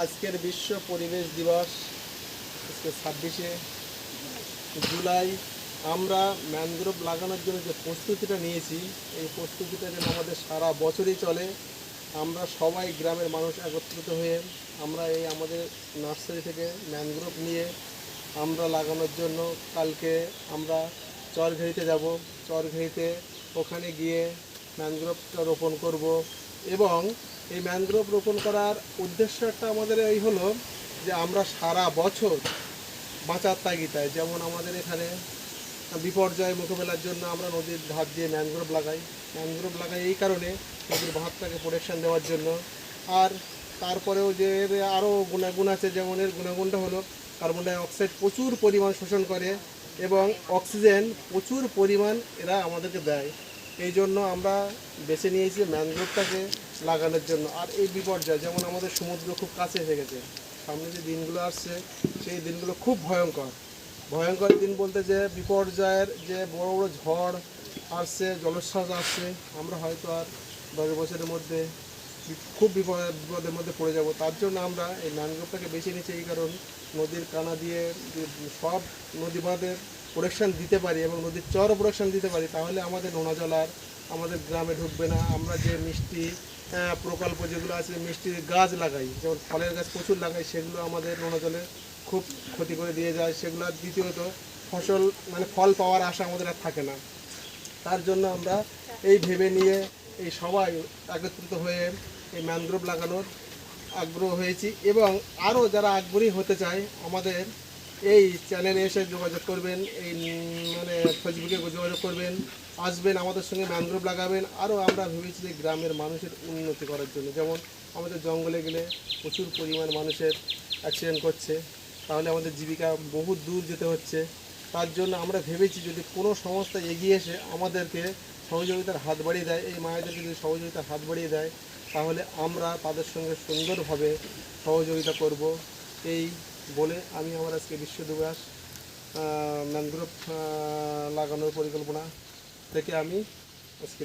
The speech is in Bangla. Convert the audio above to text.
আজকের বিশ্ব পরিবেশ দিবস, আজকে 26শে জুলাই। আমরা ম্যানগ্রোভ লাগানোর জন্য যে প্রস্তুতিটা নিয়েছি, এই প্রস্তুতিটা যেন আমাদের সারা বছরই চলে। আমরা সবাই গ্রামের মানুষ একত্রিত হয়ে আমরা এই আমাদের নার্সারি থেকে ম্যানগ্রোভ নিয়ে আমরা লাগানোর জন্য কালকে আমরা চরঘেরিতে যাব। চরঘেরিতে ওখানে গিয়ে ম্যানগ্রোভটা রোপণ করব। এবং এই ম্যানগ্রোভ রোপণ করার উদ্দেশ্যটা আমাদের এই হলো যে আমরা সারা বছর বাঁচার তাগিদায়, যেমন আমাদের এখানে বিপর্যয় মোকাবেলার জন্য আমরা নদীর ধার দিয়ে ম্যানগ্রোভ লাগাই। ম্যানগ্রোভ লাগাই এই কারণে নদীর বাঁধটাকে প্রোটেকশন দেওয়ার জন্য। আর তারপরেও যে এর আরও গুণাগুণ আছে, যেমন এর গুণাগুণটা হলো কার্বন ডাই অক্সাইড প্রচুর পরিমাণ শোষণ করে এবং অক্সিজেন প্রচুর পরিমাণ এরা আমাদেরকে দেয়। এই জন্য আমরা বেছে নিয়েছি ম্যানগ্রোভটাকে লাগানোর জন্য। আর এই বিপর্যয়, যেমন আমাদের সমুদ্র খুব কাছে এসে গেছে, সামনে যে দিনগুলো আসছে সেই দিনগুলো খুব ভয়ঙ্কর। ভয়ঙ্কর দিন বলতে যে বিপর্যয়ের যে বড় বড় ঝড় আসছে, জলোচ্ছ্বাস আসছে, আমরা হয়তো আর 10 বছরের মধ্যে খুব বিপদের মধ্যে পড়ে যাব। তার জন্য আমরা এই ম্যানগ্রোভটাকে বেছে নিচ্ছি, এই কারণ নদীর কানা দিয়ে সব নদী বাঁধের প্রোটেকশান দিতে পারি এবং নদীর চরও প্রোটেকশান দিতে পারি, তাহলে আমাদের নোনা জল আর আমাদের গ্রামে ঢুকবে না। আমরা যে মিষ্টি প্রকল্প যেগুলো আছে, মিষ্টির গাছ লাগাই, যেমন ফলের গাছ প্রচুর লাগাই, সেগুলো আমাদের নোনা জলে খুব ক্ষতি করে দিয়ে যায়। সেগুলো আর দ্বিতীয়ত ফসল মানে ফল পাওয়ার আশা আমাদের আর থাকে না। তার জন্য আমরা এই ভেবে নিয়ে এই সবাই একত্রিত হয়ে এই ম্যানগ্রোভ লাগানোর আগ্রহ হয়েছি। এবং আরও যারা আগ্রহী হতে চায় আমাদের এই চ্যানেলে এসে যোগাযোগ করবেন, এই মানে ফেসবুকে যোগাযোগ করবেন, আসবেন আমাদের সঙ্গে ম্যানগ্রোভ লাগাবেন। আরও আমরা ভেবেছি যে গ্রামের মানুষের উন্নতি করার জন্য, যেমন আমাদের জঙ্গলে গেলে প্রচুর পরিমাণ মানুষের অ্যাক্সিডেন্ট করছে, তাহলে আমাদের জীবিকা বহু দূর যেতে হচ্ছে। তার জন্য আমরা ভেবেছি যদি কোনো সংস্থা এগিয়ে এসে আমাদেরকে সহযোগিতার হাত বাড়িয়ে দেয়, এই মায়েদেরকে যদি সহযোগিতার হাত বাড়িয়ে দেয়, তাহলে আমরা তাদের সঙ্গে সুন্দরভাবে সহযোগিতা করব। এই বলে আমি আমার আজকে বিশ্ব দিবস ম্যানগ্রোভ লাগানোর পরিকল্পনা থেকে আমি আজকে